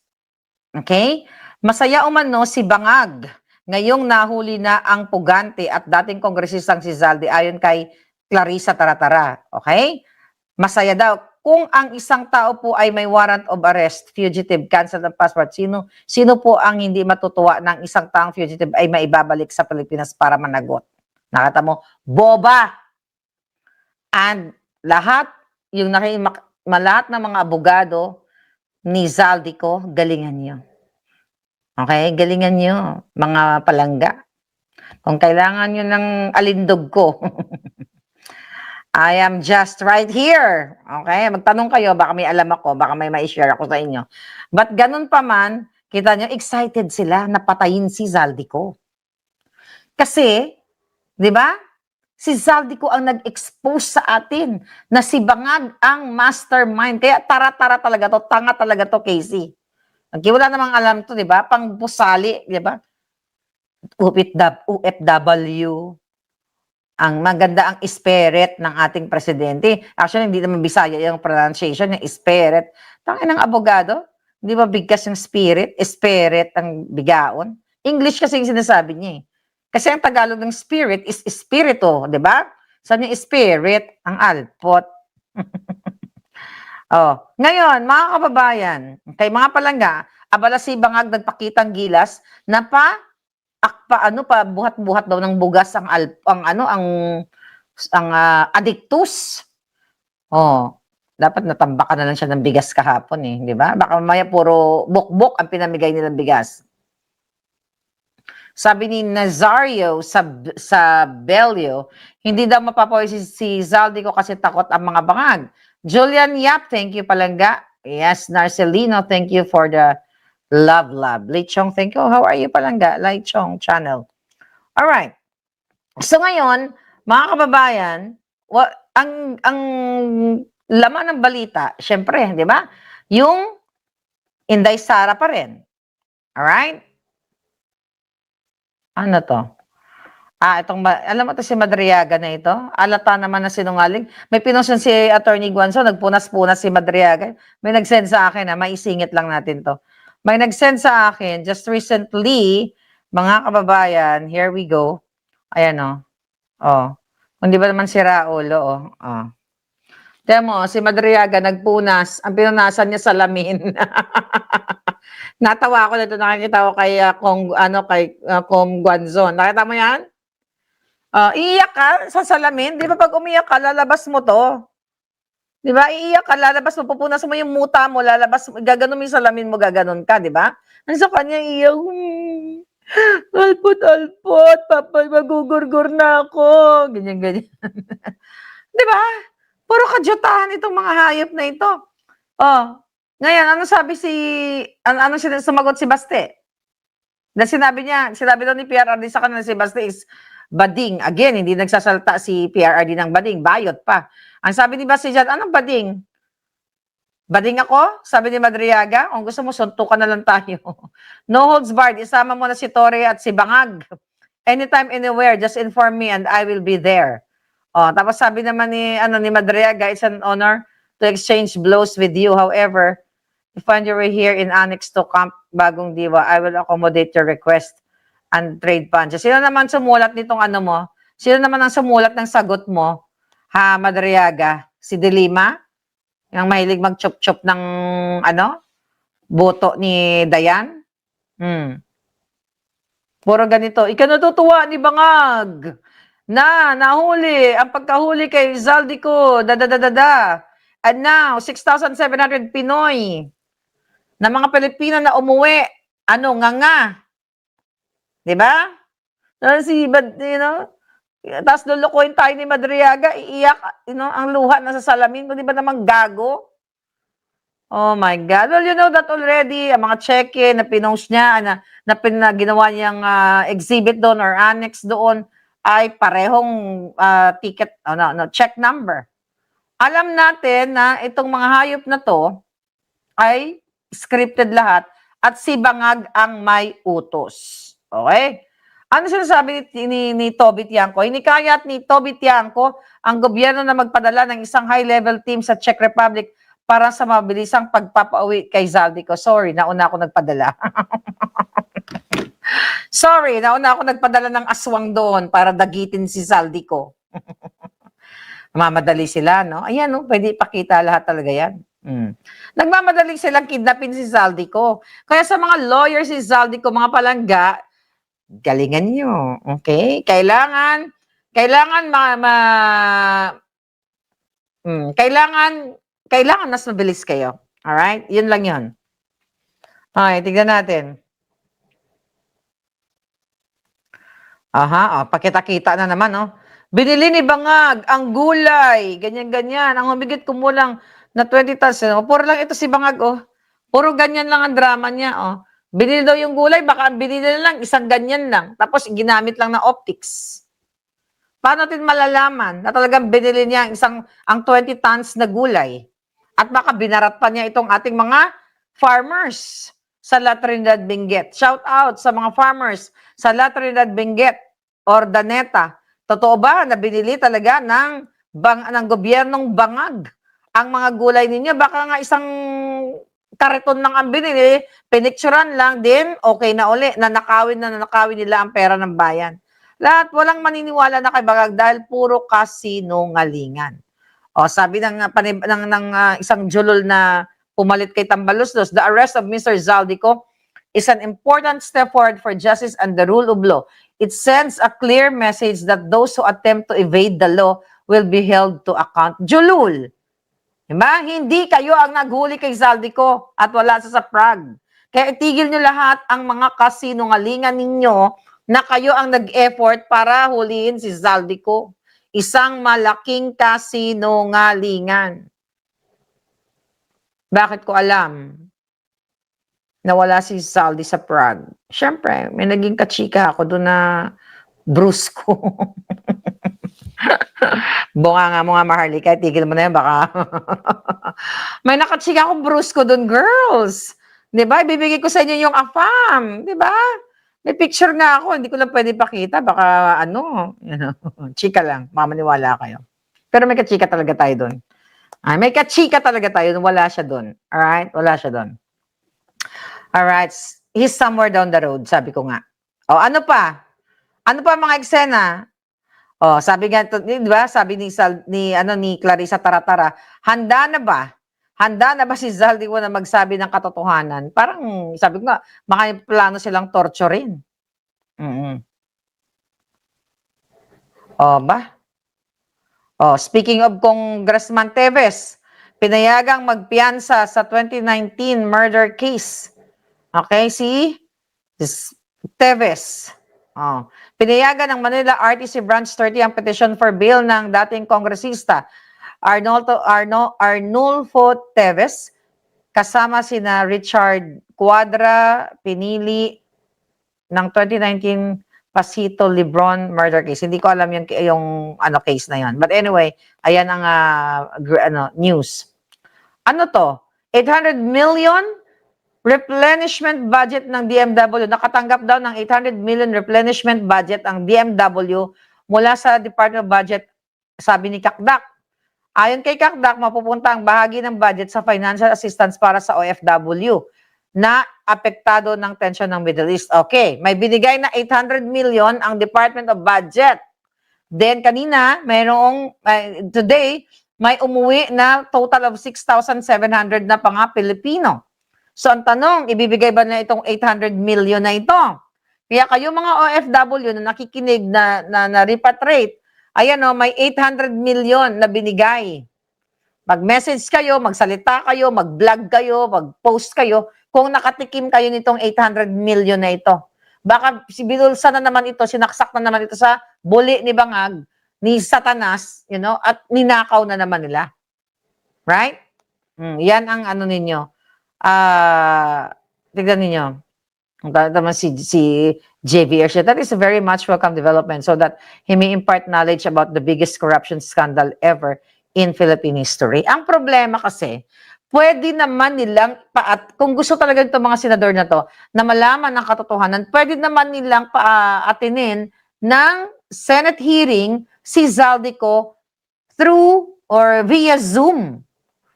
Okay? Masaya umano si Bangag. Ngayong nahuli na ang pugante at dating kongresistang si Zaldi ayon kay Clarissa Taratara. Okay? Masaya daw. kung ang isang tao po ay may warrant of arrest, fugitive, cancel ng passport, sino po ang hindi matutuwa ng isang taong fugitive ay maibabalik sa Pilipinas para managot? Nakita mo, boba! And lahat, lahat ng mga abogado ni Zaldico, galingan nyo. Okay? Galingan nyo, mga palangga. Kung kailangan nyo ng alindog ko, I am just right here. Okay? Magtanong kayo, baka may alam ako, baka may ma-share ako sa inyo. But ganun pa man, kita nyo, excited sila na patayin si Zaldico. Kasi, di ba? Si Zaldico ang nag-expose sa atin na si Bangag ang mastermind. Kaya tara-tara talaga to, tanga talaga to, Casey. Wala namang alam to, di ba? Pang busali, di ba? UFW. Ang maganda ang spirit ng ating presidente. Actually, hindi naman Bisaya yung pronunciation, yung spirit. Tangin ng abogado, hindi ba bigkas yung spirit? Spirit ang bigaon. English kasi yung sinasabi niya eh. Kasi ang Tagalog ng spirit is espiritu, di ba? Saan yung spirit? Ang alpot. Oh, ngayon, mga kababayan, kay mga palangga, abala si Bangag nagpakitang gilas na buhat-buhat daw ng bugas ang addictus. Oh, dapat natambakan na lang siya ng bigas kahapon eh, di ba? Baka mamaya puro bukbok ang pinamigay nilang bigas. Sabi ni Nazario sa Belio, hindi daw mapapoy si Zaldico kasi takot ang mga bangag. Julian Yap, thank you palangga. Yes, Narcelino, thank you for the love. Lichong, thank you. How are you palangga? Lichong channel. Alright. So ngayon, mga kababayan, ang laman ng balita, syempre, di ba? Yung Inday Sara pa rin. Alright? Ano to? Alam mo to si Madriaga na ito? Alata naman na sinungaling. May pinosyon si Attorney Guanzo, nagpunas-punas si Madriaga. May nag-send sa akin, maisingit lang natin to. May nag-send sa akin, just recently, mga kababayan, here we go. Ayan o. Oh. Hindi ba naman si Raulo, oh. Oh. Tiyan mo, si Madriaga nagpunas. Ang pinunasan niya salamin. Natawa ako nito, nakikita ko kay Kong Guanzon. Nakita mo yan? Iiyak ka sa salamin. Di ba pag umiyak ka, lalabas mo to. Di ba? Iiyak ka, lalabas mo, pupunas mo yung muta mo, lalabas, gaganon mo yung salamin mo, gaganon ka, di ba? Ano sa kanya, iiyak, alpot, papa, magugurgur na ako. Ganyan. Di ba? Puro kadyutahan itong mga hayop na ito. Oh, ngayon, ano sumagot si Baste? Na sinabi daw ni PRRD sa kanila si Baste is bading. Again, hindi nagsasalta si PRRD ng bading, bayot pa. Ang sabi ni Baste dyan, anong bading? Bading ako? Sabi ni Madriaga, kung gusto mo, suntukan na lang tayo. No holds barred, isama mo na si Torre at si Bangag. Anytime, anywhere, just inform me and I will be there. Oh, tapos sabi naman ni Madriaga, it's an honor to exchange blows with you. However, if you were here in Annex to Camp Bagong Diwa, I will accommodate your request and trade punches. Sino naman sumulat nitong mo? Sino naman ang sumulat ng sagot mo? Ha, Madriaga? Si Delima? Yung mahilig mag-chop-chop ng boto ni Dayan? Puro ganito. Ikanatutuwa ni Bangag na nahuli ang pagkahuli kay Zaldico. And now, 6,700 Pinoy na mga Pilipino na umuwi. Nga. Diba? Tapos lulukuhin tayo ni Madriaga, iiyak, ang luha na sa salamin mo, di ba naman gago? Oh my God. Well, you know that already, ang mga cheque na pinost niya, na ginawa niyang exhibit doon or annex doon, ay parehong ticket, check number. Alam natin na itong mga hayop na to ay scripted lahat at si Bangag ang may utos. Okay? Ano sinasabi ni Toby Tiangco? Hinikayat ni Toby Tiangco ang gobyerno na magpadala ng isang high-level team sa Czech Republic para sa mabilisang pagpapauwi kay Zaldico. Sorry, nauna ako nagpadala. Sorry, nauna ako nagpadala ng aswang doon para dagitin si Zaldico. Mamadali sila, no? Ayan, no? Pwede ipakita lahat talaga yan. Nagmamadali silang kidnapin si Zaldico. Kaya sa mga lawyers si Zaldico, mga palangga, galingan nyo, okay? Kailangan kailangan mas mabilis kayo. Alright? Yun lang yun. Okay, tignan natin. Aha, pakita-kita na naman, oh. Binili ni Bangag ang gulay, ganyan-ganyan. Ang humigit kumulang na 20 tons. Puro lang ito si Bangag, oh. Puro ganyan lang ang drama niya, oh. Binili daw yung gulay, baka binili na lang, isang ganyan lang. Tapos ginamit lang na optics. Paano natin malalaman na talagang binili niya ang 20 tons na gulay? At baka binarat pa niya itong ating mga farmers sa La Trinidad Benguet. Shout out sa mga farmers sa La Trinidad Benguet or Daneta. Totoo ba na binili talaga ng gobyernong Bangag ang mga gulay ninyo? Baka nga isang kariton lang ang binili, pinicturan lang, din okay na uli, nanakawin nila ang pera ng bayan. Lahat, walang maniniwala na kay Bangag dahil puro kasinungalingan. O, sabi ng isang julol na pumalit kay Tambaluslos, the arrest of Mr. Zaldico is an important step forward for justice and the rule of law. It sends a clear message that those who attempt to evade the law will be held to account. Julul! Diba? Hindi kayo ang naghuli kay Zaldico at wala sa Prague. Kaya itigil nyo lahat ang mga kasinungalingan ninyo na kayo ang nag-effort para huliin si Zaldico. Isang malaking kasinungalingan. Bakit ko alam na wala si Zaldi sa Prague? Siyempre, may naging kachika ako doon na brusko. Bunga nga mo nga, Maharlika, tigil mo na yan, baka. May nakachika akong brusko doon, girls. Diba? Ibibigay ko sa inyo yung AFAM. Diba? May picture nga ako, hindi ko lang pwede pakita. Baka chika lang, mamaniwala kayo. Pero may kachika talaga tayo doon. May kachika talaga tayo, wala siya doon. Alright? Wala siya doon. Alright? He's somewhere down the road, sabi ko nga. O, ano pa? Ano pa mga eksena? O, sabi nga, di ba? Sabi ni Clarissa Taratara, handa na ba? Handa na ba si Zaldico na magsabi ng katotohanan? Parang, sabi ko nga, baka plano silang torturein. O, ba? Oh, speaking of Congressman Teves, pinayagang magpiyansa sa 2019 murder case. Okay, si Teves. Oh, pinayagan ng Manila RTC Branch 30 ang petition for bail ng dating kongresista Arnulfo Teves kasama sina Richard Cuadra Pinili ng 2019 Pasito Lebron murder case. Hindi ko alam yung case na yon. But anyway, ayan ang news. Ano to? 800 million replenishment budget ng DMW. Nakatanggap daw ng 800 million replenishment budget ang DMW mula sa Department of Budget, sabi ni Kakdak. Ayon kay Kakdak, mapupunta ang bahagi ng budget sa financial assistance para sa OFW na apektado ng tension ng Middle East. Okay, may binigay na 800 million ang Department of Budget. Then kanina, today, may umuwi na total of 6,700 na pa nga Pilipino. So ang tanong, ibibigay ba na itong 800 million na ito? Kaya kayo mga OFW na nakikinig na repatriate, ayan o, may 800 million na binigay. Mag-message kayo, magsalita kayo, mag-vlog kayo, mag-post kayo, kung nakatikim kayo nitong 800 million na ito. Baka binulsa na naman ito, sinaksak na naman ito sa buli ni Bangag, ni Satanas, at ninakaw na naman nila. Right? Yan ang ninyo. Tignan ninyo. Naman si JV Ersha. That is a very much welcome development so that he may impart knowledge about the biggest corruption scandal ever in Philippine history. Ang problema kasi, pwede naman nilang, kung gusto talaga itong mga senador na to, na malaman ng katotohanan, pwede naman nilang paatinin ng Senate hearing si Zaldico through or via Zoom.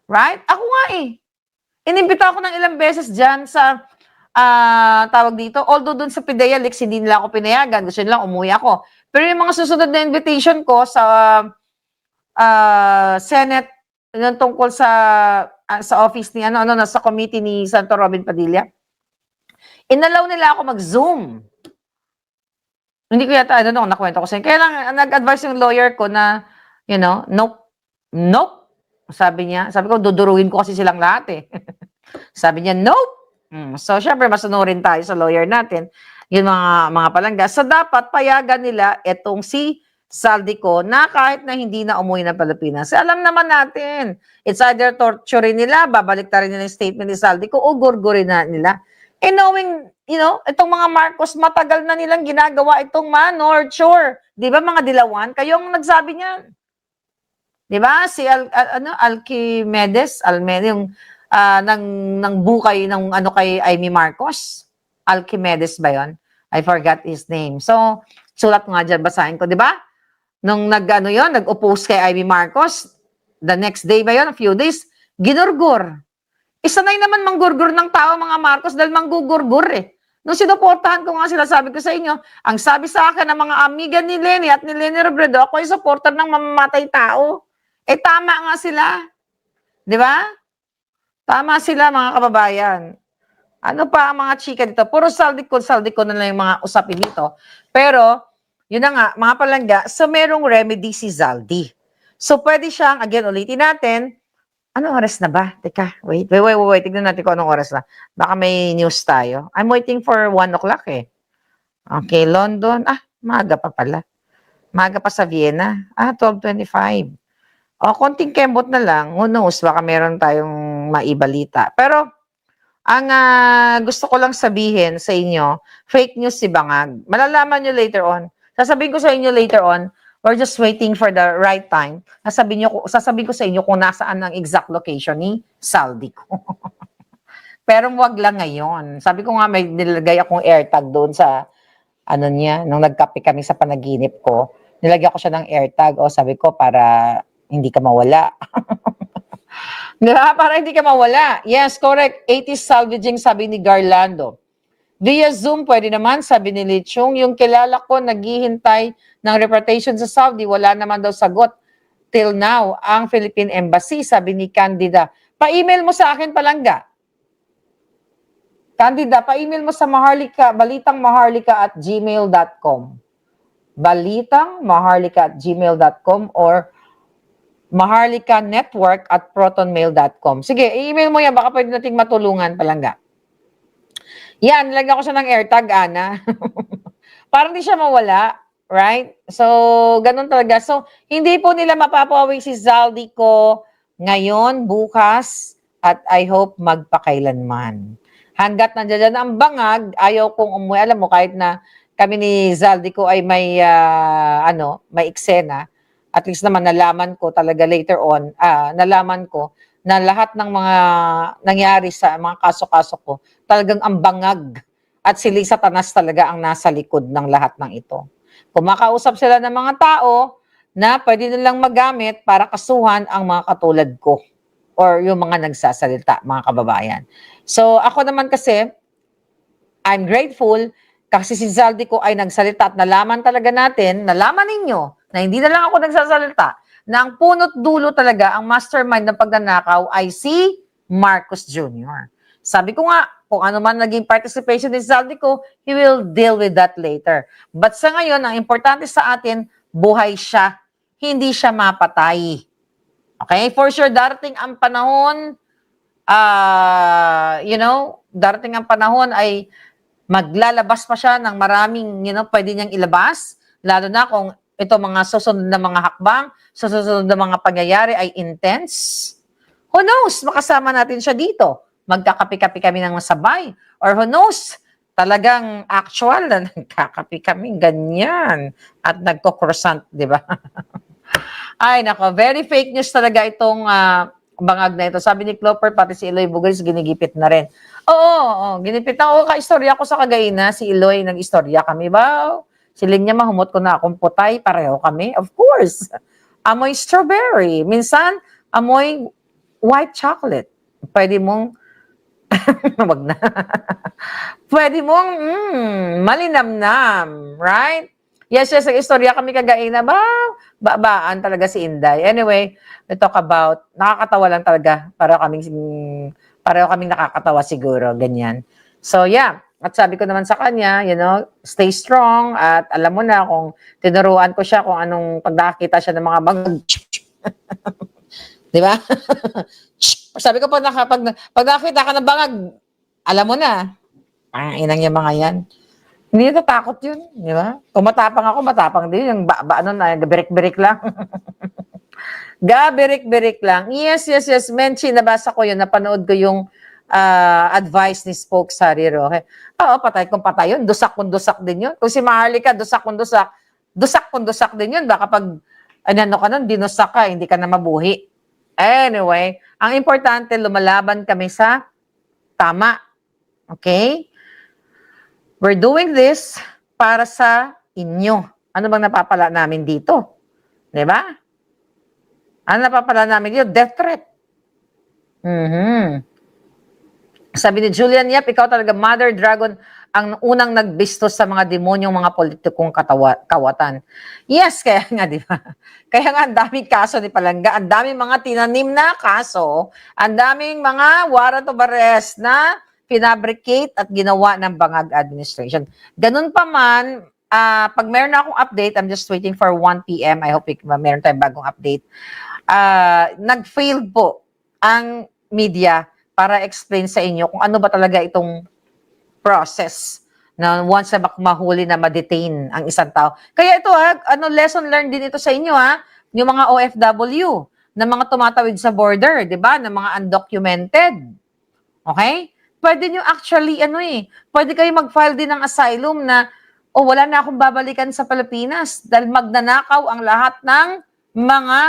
Right? Ako nga inimbita ako ng ilang beses dyan sa tawag dito. Although dun sa PIDEA Leaks, hindi nila ako pinayagan. Gusto nila umuwi ako. Pero yung mga susunod na invitation ko sa Senate, yung tungkol sa office ni, sa committee ni Senator Robin Padilla. Inalaw nila ako mag-Zoom. Hindi ko yata, nakwento ko sa inyo. Kaya lang, nag-advise yung lawyer ko na, nope. Nope. Sabi ko, duduruin ko kasi silang lahat eh. Sabi niya, nope. So, syempre, masunurin tayo sa lawyer natin. Yung mga palangga. So, dapat payagan nila itong si Saldico na kahit na hindi na umuwi ng Pilipinas. Alam naman natin, it's either torturein nila, babalik ta rin nila yung statement ni Saldico, o gurgurin na nila. And knowing, itong mga Marcos, matagal na nilang ginagawa itong manorture. Di ba, mga dilawan? Kayong nagsabi niyan. Di ba? Si Alquimedes, yung ng bukay ng kay Amy Marcos. Alquimedes ba yon? I forgot his name. So, sulat nga dyan, basahin ko, di ba? Nung nag-oppose kay Amy Marcos, the next day ba yon, a few days, ginurgur. Isanay naman manggurgur ng tao mga Marcos dahil manggugurgur eh. Nung sinuportahan ko nga sila, sabi ko sa inyo, ang sabi sa akin ng mga amiga ni Lenny at ni Lenny Robredo, ako ay supporter ng mamamatay tao. Eh tama nga sila. Di ba? Tama sila mga kababayan. Ano pa ang mga chika dito? Puro saldi ko na lang yung mga usapin dito. Pero, yun na nga, mga palangga, so merong remedy si Zaldi. So pwede siyang, again, ulitin natin, anong oras na ba? Teka, wait. Tignan natin kung anong oras na. Baka may news tayo. I'm waiting for 1 o'clock eh. Okay, London. Maaga pa pala. Maaga pa sa Vienna. 12:25. Konting kembot na lang. Who knows, baka meron tayong maibalita. Pero, ang gusto ko lang sabihin sa inyo, fake news si Bangag. Malalaman nyo later on. Sasabihin ko sa inyo later on, we're just waiting for the right time. Sasabihin ko sa inyo kung nasaan ang exact location ni Saldico. Pero wag lang ngayon. Sabi ko nga may nilagay akong AirTag doon sa nung nagkape kami sa panaginip ko. Nilagyan ko siya ng AirTag. Sabi ko para hindi ka mawala. Diba? Para hindi ka mawala. Yes, correct. 80s salvaging, sabi ni Garlando. Via Zoom, pwede naman, sabi ni Lichung. Yung kilala ko, naghihintay ng repatriation sa Saudi, wala naman daw sagot. Till now, ang Philippine Embassy, sabi ni Candida. Pa-email mo sa akin, Palangga. Candida, pa-email mo sa balitangmaharlika@gmail.com. Balitangmaharlika@gmail.com or maharlikanetwork@protonmail.com. Sige, i-email mo yan. Baka pwede nating matulungan, Palangga. Yan, nilagyan ko siya ng AirTag, Ana. Parang di siya mawala, right? So, ganun talaga. So, hindi po nila mapapawi si Zaldico ngayon, bukas, at I hope magpakailanman. Hanggat nandiyan ang Bangag, ayaw kong umuwi. Alam mo, kahit na kami ni Zaldico ay may eksena, at least naman nalaman ko talaga later on, nalaman ko na lahat ng mga nangyari sa mga kaso-kaso ko, talagang ang Bangag at si Lisa Tanas talaga ang nasa likod ng lahat ng ito. Kumakausap sila ng mga tao na pwede nilang magamit para kasuhan ang mga katulad ko or yung mga nagsasalita, mga kababayan. So ako naman kasi, I'm grateful kasi si Zaldico ay nagsalita at nalaman talaga natin, nalaman ninyo, na hindi na lang ako nagsasalita, na ang punot dulo talaga, ang mastermind ng pagnanakaw ay si Marcos Jr. Sabi ko nga, kung ano man naging participation ni Zaldico, he will deal with that later. But sa ngayon, ang importante sa atin, buhay siya. Hindi siya mapatay. Okay? For sure, darating ang panahon, darating ang panahon ay maglalabas pa siya ng maraming, pwede niyang ilabas, lalo na kung ito mga susunod na mga hakbang, susunod na mga pangyayari ay intense. Who knows, makasama natin siya dito. Magkakapi-kapi kami ng masabay. Or who knows, talagang actual na nagkakapi kami, ganyan. At nagko-croissant, di ba? Ay, nako, very fake news talaga itong Bangag na ito. Sabi ni Cloper, pati si Eloy Bugalis, ginigipit na rin. Oo, ginipit na. Ka-istorya ko sa Cagaina, si Eloy, nag-istorya kami ba? Si Linya, mahumot ko na akong putay, pareho kami. Of course. Amoy strawberry. Minsan, amoy white chocolate. Pwede mong, wag na. Pwede mong, malinamnam. Right? Yes, yes, istorya kami kagaina ba? Baan talaga si Inday. Anyway, we talk about, nakakatawa lang talaga. Pareho kaming nakakatawa siguro, ganyan. So, yeah. At sabi ko naman sa kanya, stay strong at alam mo na kung tinuruan ko siya kung anong pag nakakita siya ng mga di ba? Sabi ko pag nakakita ka ng bangag, alam mo na. Inang yung mga yan. Hindi natatakot yun, di ba? Kung matapang ako, matapang din. Yung gabirik-birik lang. Gabirik-birik lang. Yes, yes, yes. Menchi, nabasa ko yun. Napanood ko yung advice ni Spoke Sariro. Okay? Oo, patay kung patay yun. Dusak kung dusak din yun. Kung si Maharlika, dusak kung dusak. Dusak kung dusak din yun. Baka pag ano ka nun, dinusak ka, hindi ka na mabuhi. Anyway, ang importante, lumalaban kami sa tama. Okay? We're doing this para sa inyo. Ano bang napapala namin dito? Diba? Ano napapala namin dito? Death threat. Sabi ni Julian, yep, ikaw talaga, Mother Dragon, ang unang nagbisto sa mga demonyong mga politikong kawatan. Yes, kaya nga, di ba? Kaya nga, ang daming kaso ni Palangga, ang daming mga tinanim na kaso, ang daming mga warrant of arrest na pinabricate at ginawa ng Bangag administration. Ganun pa man, pag meron na akong update, I'm just waiting for 1 p.m. I hope meron tayong bagong update. Nag-failed po ang media para explain sa inyo kung ano ba talaga itong process na once na mahuli na ma-detain ang isang tao. Kaya ito lesson learned din ito sa inyo yung mga OFW na mga tumatawid sa border, 'di ba? Na mga undocumented. Okay? Pwede nyo actually pwede kayo mag-file din ng asylum na wala na akong babalikan sa Pilipinas dahil magnanakaw ang lahat ng mga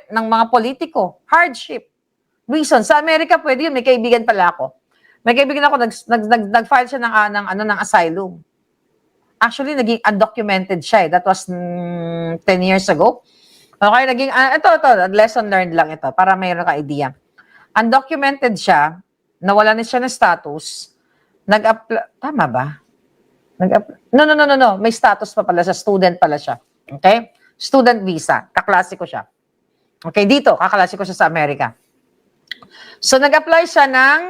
ng mga politiko, hardship. Reason, sa Amerika pwede yun, may kaibigan pala ako. May kaibigan ako, nag-file siya ng asylum. Actually, naging undocumented siya That was 10 years ago. Okay, naging, ito, lesson learned lang ito, para mayroon ka idea. Undocumented siya, nawala na siya ng status, nag-apply, tama ba? No. May status pa pala siya, student pala siya. Okay? Student visa, kaklase ko siya. Okay, dito, kaklase ko siya sa Amerika. So, nag-apply siya ng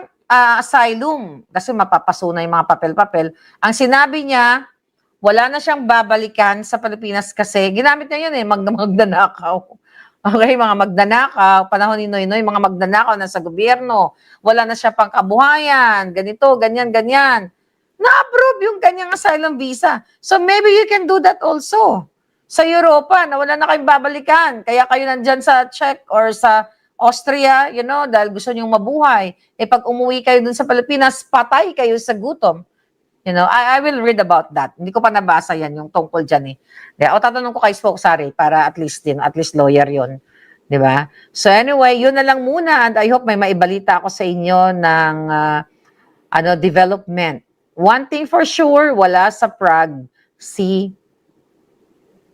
asylum kasi mapapaso na yung mga papel-papel. Ang sinabi niya, wala na siyang babalikan sa Pilipinas kasi ginamit niya yun magnanakaw. Okay, mga magnanakaw, panahon ni Noynoy, mga magnanakaw na sa gobyerno. Wala na siya pang kabuhayan, ganito, ganyan. Na-approve yung kanyang asylum visa. So, maybe you can do that also. Sa Europa, na wala na kayong babalikan. Kaya kayo nandyan sa Czech or sa Austria, dahil gusto nyong mabuhay. Pag umuwi kayo dun sa Pilipinas, patay kayo sa gutom. I will read about that. Hindi ko pa nabasa yan, yung tungkol dyan O tatanong ko kay Spoke Sari para at least lawyer yun. Di ba? So anyway, yun na lang muna and I hope may maibalita ako sa inyo ng development. One thing for sure, wala sa Prague si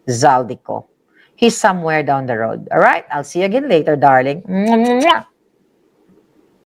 Zaldico. He's somewhere down the road. All right? I'll see you again later, darling.